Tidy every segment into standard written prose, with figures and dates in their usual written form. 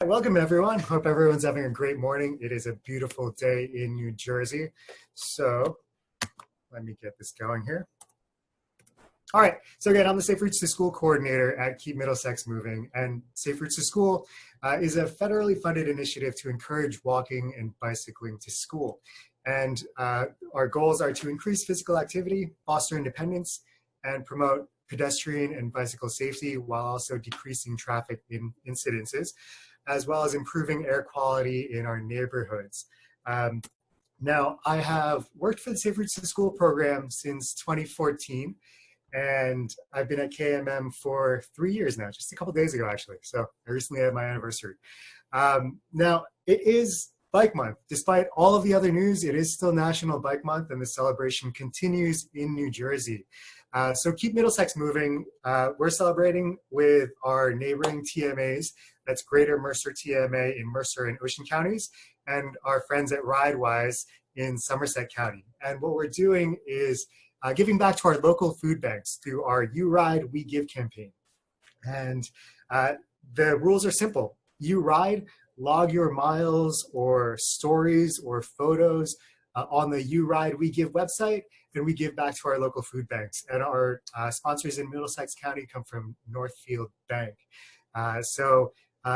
Welcome everyone. Hope everyone's having a great morning. It is a beautiful day in New Jersey. So let me get this going here. All right, so again, I'm the Safe Routes to School coordinator at Keep Middlesex Moving, and Safe Routes to School is a federally funded initiative to encourage walking and bicycling to school. And our goals are to increase physical activity, foster independence, and promote pedestrian and bicycle safety while also decreasing traffic incidences, as well as improving air quality in our neighborhoods. Now, I have worked for the Safe Routes to School program since 2014, and I've been at KMM for 3 years now, just a couple days ago, actually. So I recently had my anniversary. Now, it is Bike Month. Despite all of the other news, it is still National Bike Month, and the celebration continues in New Jersey. So Keep Middlesex Moving. We're celebrating with our neighboring TMAs. That's Greater Mercer TMA in Mercer and Ocean counties, and our friends at RideWise in Somerset County. And what we're doing is giving back to our local food banks through our You Ride, We Give campaign. And the rules are simple. You ride, log your miles or stories or photos on the You Ride, We Give website, and we give back to our local food banks. And our sponsors in Middlesex County come from Northfield Bank.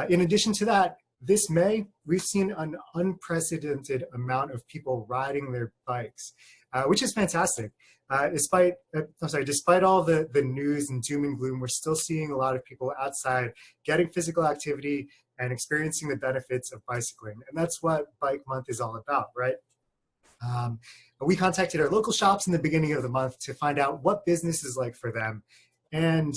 In addition to that, this May, we've seen an unprecedented amount of people riding their bikes, which is fantastic. Despite all the news and doom and gloom, we're still seeing a lot of people outside getting physical activity and experiencing the benefits of bicycling. And that's what Bike Month is all about, right? We contacted our local shops in the beginning of the month to find out what business is like for them. And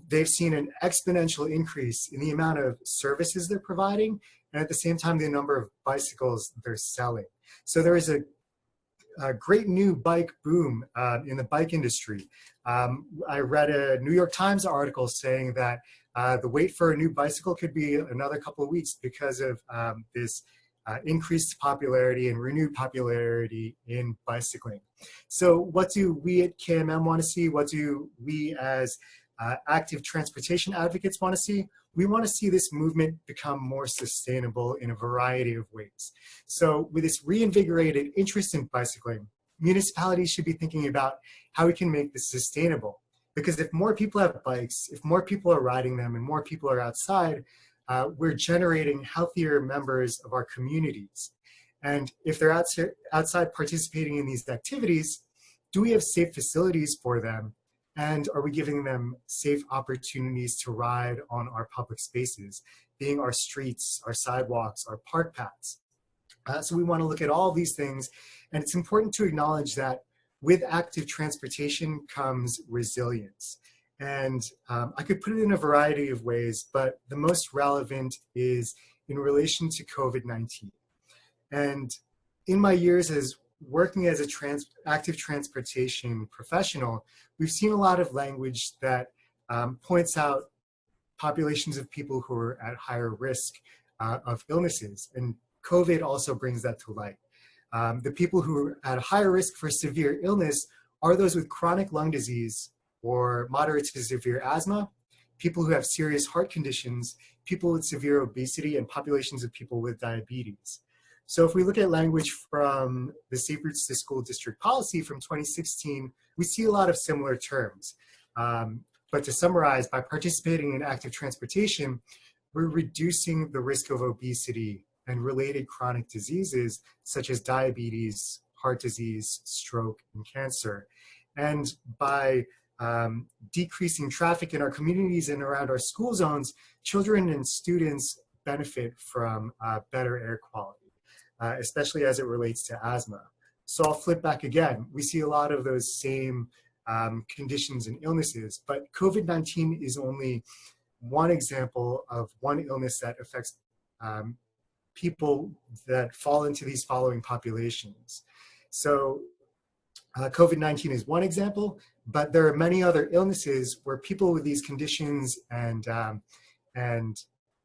they've seen an exponential increase in the amount of services they're providing, and at the same time, the number of bicycles they're selling. So there is a great new bike boom in the bike industry. I read a New York Times article saying that the wait for a new bicycle could be another couple of weeks because of this increased popularity and renewed popularity in bicycling. So what do we at KMM want to see? What do we as active transportation advocates want to see? We want to see this movement become more sustainable in a variety of ways. So with this reinvigorated interest in bicycling, municipalities should be thinking about how we can make this sustainable. Because if more people have bikes, if more people are riding them and more people are outside, we're generating healthier members of our communities. And if they're outside participating in these activities, do we have safe facilities for them? And are we giving them safe opportunities to ride on our public spaces, being our streets, our sidewalks, our park paths? So we want to look at all these things. And it's important to acknowledge that with active transportation comes resilience. And I could put it in a variety of ways, but the most relevant is in relation to COVID-19. And in my years as working as a active transportation professional, we've seen a lot of language that points out populations of people who are at higher risk of illnesses. And COVID also brings that to light. The people who are at higher risk for severe illness are those with chronic lung disease or moderate to severe asthma, people who have serious heart conditions, people with severe obesity, and populations of people with diabetes. So if we look at language from the Safe Routes to School district policy from 2016, we see a lot of similar terms. But to summarize, by participating in active transportation, we're reducing the risk of obesity and related chronic diseases such as diabetes, heart disease, stroke, and cancer. And by decreasing traffic in our communities and around our school zones, children and students benefit from better air quality, especially as it relates to asthma. So I'll flip back again. We see a lot of those same conditions and illnesses, but COVID-19 is only one example of one illness that affects people that fall into these following populations. So COVID-19 is one example, but there are many other illnesses where people with these conditions and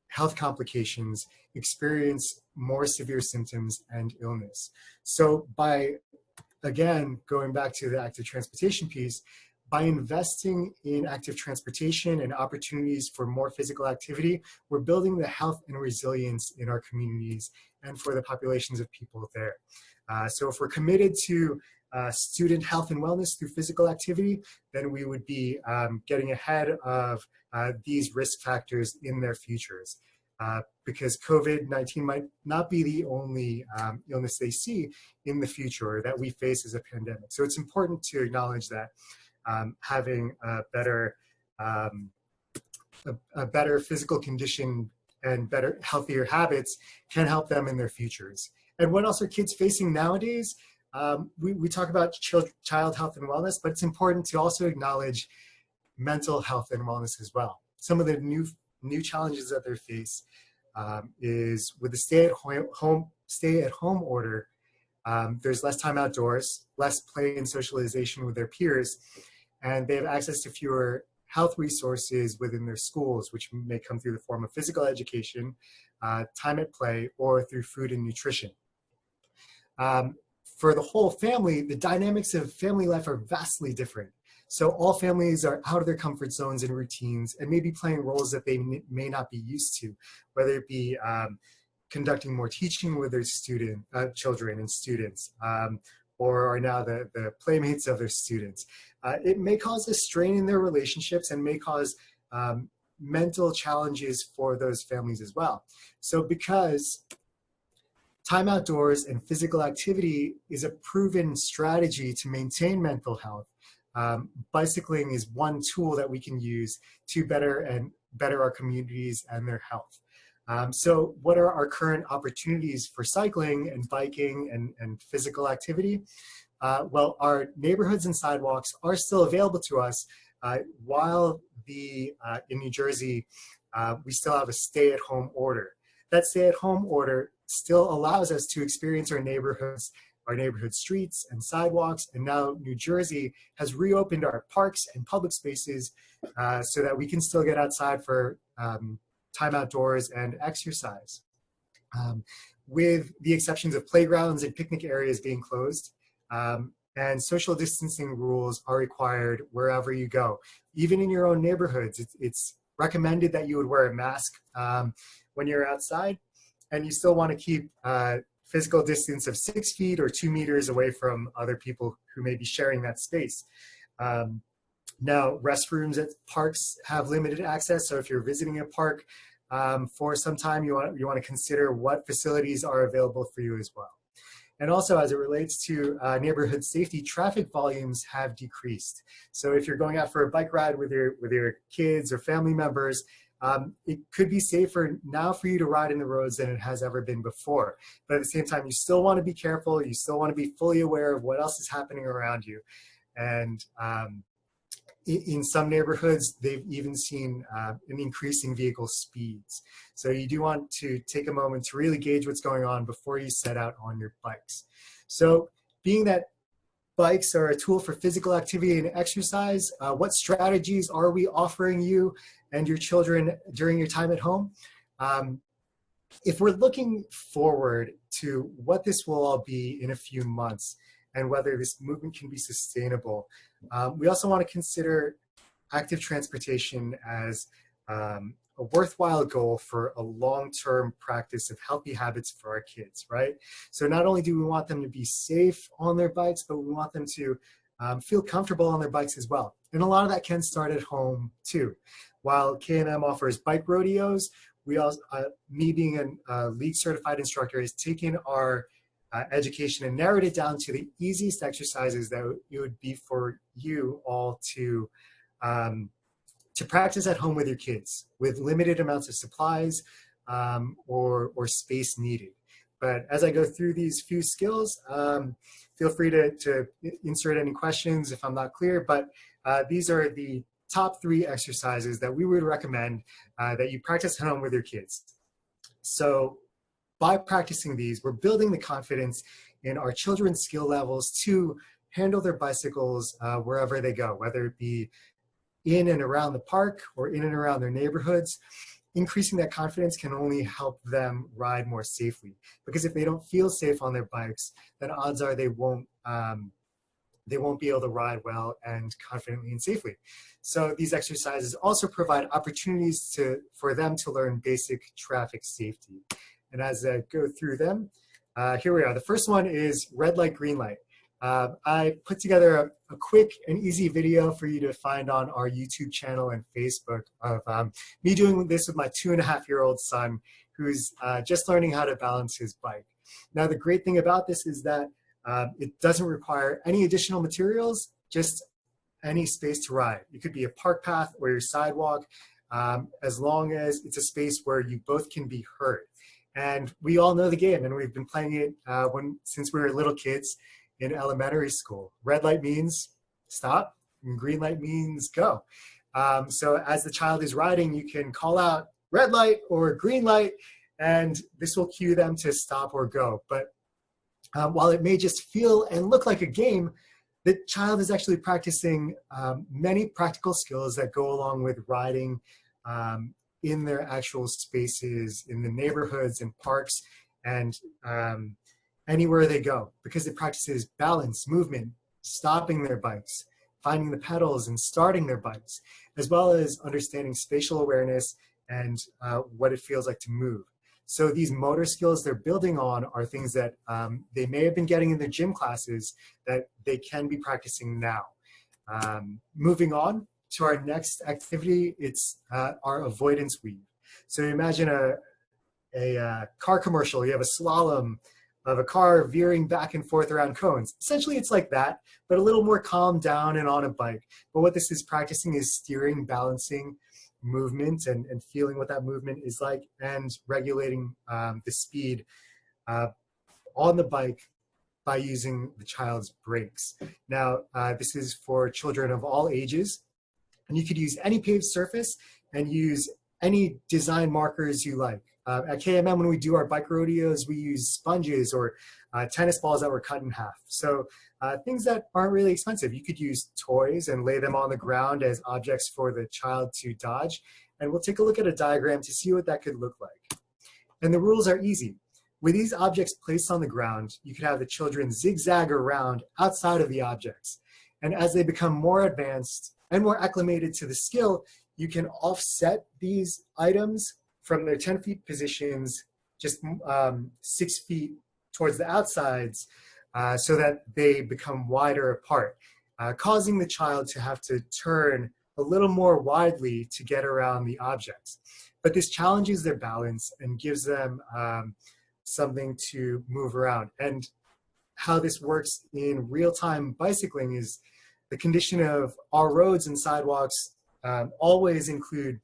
health complications experience more severe symptoms and illness. So by, again, going back to the active transportation piece, by investing in active transportation and opportunities for more physical activity, we're building the health and resilience in our communities and for the populations of people there. So if we're committed to student health and wellness through physical activity, then we would be getting ahead of these risk factors in their futures. Because COVID-19 might not be the only illness they see in the future or that we face as a pandemic. So it's important to acknowledge that having a better physical condition and better, healthier habits can help them in their futures. And what else are kids facing nowadays? We talk about child health and wellness, but it's important to also acknowledge mental health and wellness as well. Some of the new challenges that they face is with the stay-at-home order. There's less time outdoors, less play and socialization with their peers, and they have access to fewer health resources within their schools, which may come through the form of physical education, time at play, or through food and nutrition. For the whole family, the dynamics of family life are vastly different. So all families are out of their comfort zones and routines and maybe playing roles that they may not be used to, whether it be conducting more teaching with their children and students, or are now the playmates of their students. It may cause a strain in their relationships and may cause mental challenges for those families as well. So because time outdoors and physical activity is a proven strategy to maintain mental health, bicycling is one tool that we can use to better our communities and their health. So what are our current opportunities for cycling and biking and physical activity? Well, our neighborhoods and sidewalks are still available to us while in New Jersey, we still have a stay-at-home order. That stay-at-home order still allows us to experience our neighborhood streets and sidewalks, and now New Jersey has reopened our parks and public spaces so that we can still get outside for time outdoors and exercise. With the exceptions of playgrounds and picnic areas being closed, and social distancing rules are required wherever you go. Even in your own neighborhoods, it's recommended that you would wear a mask when you're outside, and you still want to keep physical distance of 6 feet or 2 meters away from other people who may be sharing that space. Now, restrooms at parks have limited access, so if you're visiting a park for some time, you want to consider what facilities are available for you as well. And also, as it relates to neighborhood safety, traffic volumes have decreased. So if you're going out for a bike ride with your kids or family members, it could be safer now for you to ride in the roads than it has ever been before. But at the same time, you still want to be careful. You still want to be fully aware of what else is happening around you. And in some neighborhoods, they've even seen an increase in vehicle speeds. So you do want to take a moment to really gauge what's going on before you set out on your bikes. So being that bikes are a tool for physical activity and exercise, what strategies are we offering you and your children during your time at home? If we're looking forward to what this will all be in a few months and whether this movement can be sustainable, we also want to consider active transportation as a worthwhile goal for a long-term practice of healthy habits for our kids, right? So not only do we want them to be safe on their bikes, but we want them to feel comfortable on their bikes as well. And a lot of that can start at home too. While KMM offers bike rodeos, we also, me being a league certified instructor, has taken our education and narrowed it down to the easiest exercises that it would be for you all to practice at home with your kids with limited amounts of supplies or space needed. But as I go through these few skills, feel free to insert any questions if I'm not clear, but these are the top 3 exercises that we would recommend that you practice at home with your kids. So by practicing these, we're building the confidence in our children's skill levels to handle their bicycles wherever they go, whether it be in and around the park or in and around their neighborhoods. Increasing that confidence can only help them ride more safely, because if they don't feel safe on their bikes, then odds are they won't they won't be able to ride well and confidently and safely. So these exercises also provide opportunities for them to learn basic traffic safety. And as I go through them, here we are. The first one is red light, green light. I put together a quick and easy video for you to find on our YouTube channel and Facebook of me doing this with my 2.5-year-old son, who's just learning how to balance his bike. Now, the great thing about this is that it doesn't require any additional materials, just any space to ride. It could be a park path or your sidewalk, as long as it's a space where you both can be heard. And we all know the game, and we've been playing it since we were little kids in elementary school. Red light means stop, and green light means go. So as the child is riding, you can call out red light or green light, and this will cue them to stop or go. But while it may just feel and look like a game, the child is actually practicing many practical skills that go along with riding in their actual spaces, in the neighborhoods and parks, and anywhere they go, because it practices balance, movement, stopping their bikes, finding the pedals and starting their bikes, as well as understanding spatial awareness and what it feels like to move. So these motor skills they're building on are things that they may have been getting in their gym classes that they can be practicing now. Moving on to our next activity, it's our avoidance weave. So imagine a car commercial. You have a slalom of a car veering back and forth around cones. Essentially, it's like that, but a little more calmed down and on a bike. But what this is practicing is steering, balancing, movement, and feeling what that movement is like, and regulating the speed on the bike by using the child's brakes. Now, this is for children of all ages, and you could use any paved surface and use any design markers you like. At KMM, when we do our bike rodeos, we use sponges or tennis balls that were cut in half. So things that aren't really expensive. You could use toys and lay them on the ground as objects for the child to dodge. And we'll take a look at a diagram to see what that could look like. And the rules are easy. With these objects placed on the ground, you could have the children zigzag around outside of the objects. And as they become more advanced and more acclimated to the skill, you can offset these items from their 10 feet positions, just 6 feet towards the outsides, so that they become wider apart, causing the child to have to turn a little more widely to get around the objects. But this challenges their balance and gives them something to move around. And how this works in real-time bicycling is the condition of our roads and sidewalks always include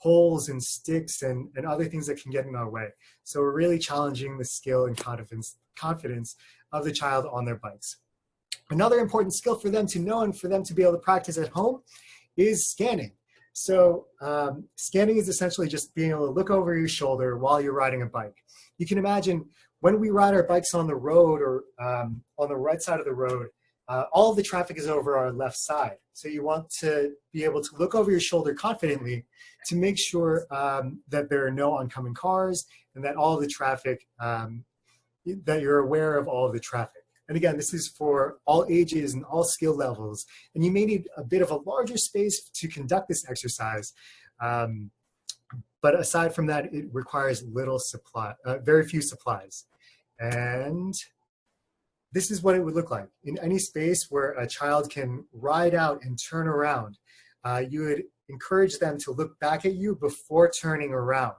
holes and sticks and other things that can get in our way. So we're really challenging the skill and confidence of the child on their bikes. Another important skill for them to know and for them to be able to practice at home is scanning. So scanning is essentially just being able to look over your shoulder while you're riding a bike. You can imagine when we ride our bikes on the road or on the right side of the road, all of the traffic is over our left side. So you want to be able to look over your shoulder confidently to make sure that there are no oncoming cars and that all of the traffic, that you're aware of all of the traffic. And again, this is for all ages and all skill levels. And you may need a bit of a larger space to conduct this exercise. But aside from that, it requires very few supplies. And this is what it would look like. In any space where a child can ride out and turn around, you would encourage them to look back at you before turning around.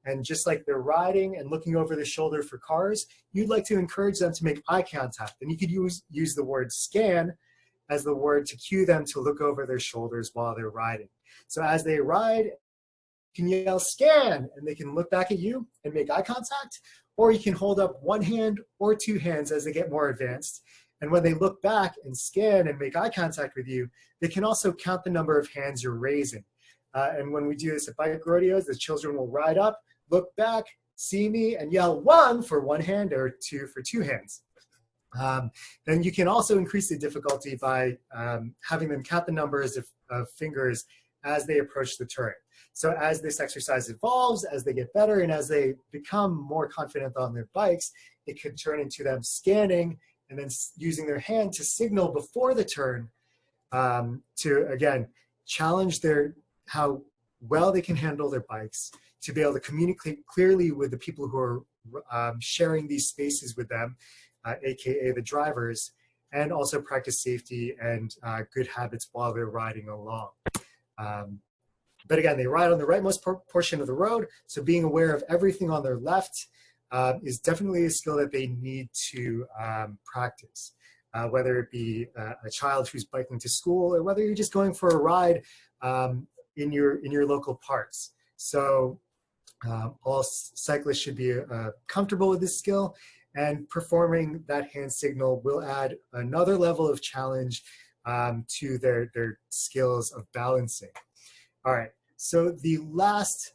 And just like they're riding and looking over the shoulder for cars, you'd like to encourage them to make eye contact. And you could use the word scan as the word to cue them to look over their shoulders while they're riding. So as they ride, you can yell scan, and they can look back at you and make eye contact, or you can hold up one hand or two hands as they get more advanced. And when they look back and scan and make eye contact with you, they can also count the number of hands you're raising. And when we do this at bike rodeos, the children will ride up, look back, see me, and yell 1 for one hand or 2 for two hands. Then you can also increase the difficulty by having them count the numbers of fingers as they approach the turn. So as this exercise evolves, as they get better, and as they become more confident on their bikes, it could turn into them scanning and then using their hand to signal before the turn to, again, challenge how well they can handle their bikes, to be able to communicate clearly with the people who are sharing these spaces with them, AKA the drivers, and also practice safety and good habits while they're riding along. But again, they ride on the rightmost portion of the road, so being aware of everything on their left is definitely a skill that they need to practice. Whether it be a child who's biking to school, or whether you're just going for a ride in your local parks. So all cyclists should be comfortable with this skill, and performing that hand signal will add another level of challenge to their skills of balancing. All right, so the last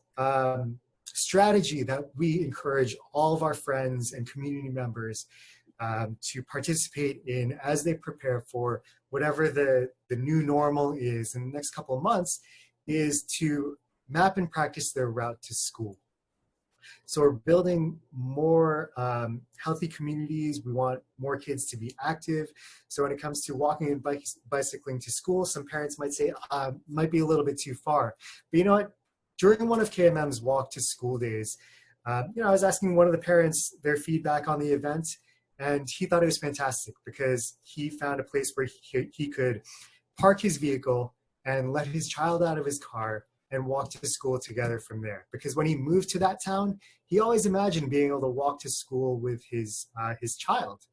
strategy that we encourage all of our friends and community members to participate in as they prepare for whatever the new normal is in the next couple of months is to map and practice their route to school. So we're building more healthy communities. We want more kids to be active. So when it comes to walking and bicycling to school, some parents might say, might be a little bit too far. But you know what? During one of KMM's walk to school days, I was asking one of the parents their feedback on the event, and he thought it was fantastic because he found a place where he could park his vehicle and let his child out of his car and walk to school together from there. Because when he moved to that town, he always imagined being able to walk to school with his child.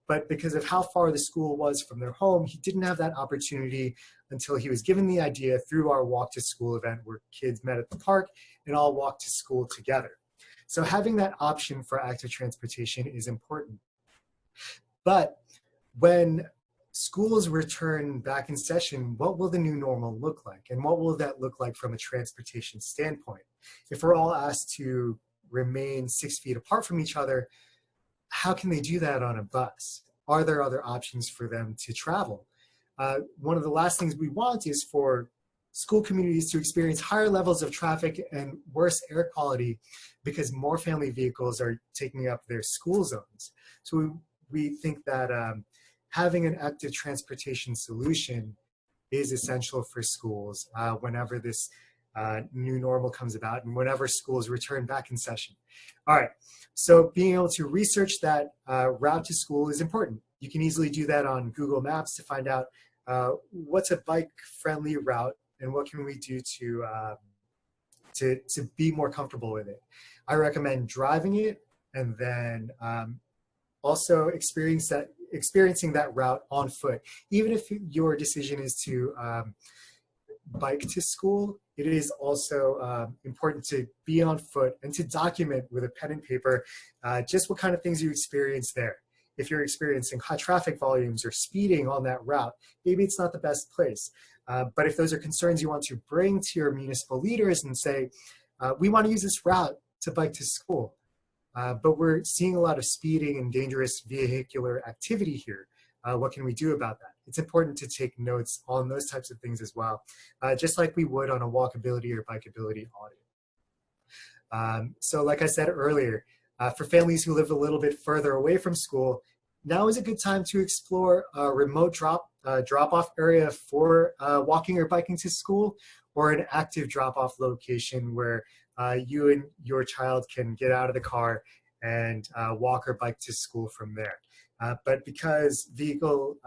But because of how far the school was from their home, he didn't have that opportunity until he was given the idea through our walk to school event where kids met at the park and all walked to school together. So having that option for active transportation is important. But when schools return back in session, what will the new normal look like? And what will that look like from a transportation standpoint? If we're all asked to remain 6 feet apart from each other, how can they do that on a bus? Are there other options for them to travel? One of the last things we want is for school communities to experience higher levels of traffic and worse air quality because more family vehicles are taking up their school zones. So we think that having an active transportation solution is essential for schools whenever this new normal comes about and whenever schools return back in session. All right, so being able to research that route to school is important. You can easily do that on Google Maps to find out what's a bike-friendly route and what can we do to be more comfortable with it. I recommend driving it and then also experiencing that route on foot. Even if your decision is to bike to school, it is also important to be on foot and to document with a pen and paper just what kind of things you experience there. If you're experiencing high traffic volumes or speeding on that route, maybe it's not the best place. But if those are concerns you want to bring to your municipal leaders and say, we want to use this route to bike to school, but we're seeing a lot of speeding and dangerous vehicular activity here. What can we do about that? It's important to take notes on those types of things as well, just like we would on a walkability or bikeability audit. So like I said earlier, for families who live a little bit further away from school, now is a good time to explore a remote drop-off area for walking or biking to school, or an active drop-off location where you and your child can get out of the car and walk or bike to school from there. But because vehicle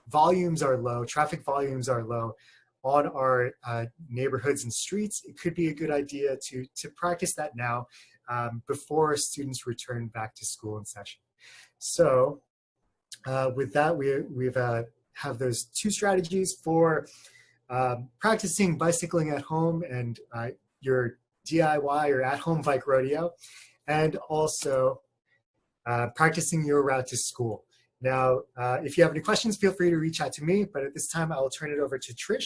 volumes are low, traffic volumes are low on our neighborhoods and streets, it could be a good idea to practice that now before students return back to school in session. So with that, we have those two strategies for practicing bicycling at home and your DIY or at-home bike rodeo, and also practicing your route to school. Now, if you have any questions, feel free to reach out to me, but at this time, I will turn it over to Trish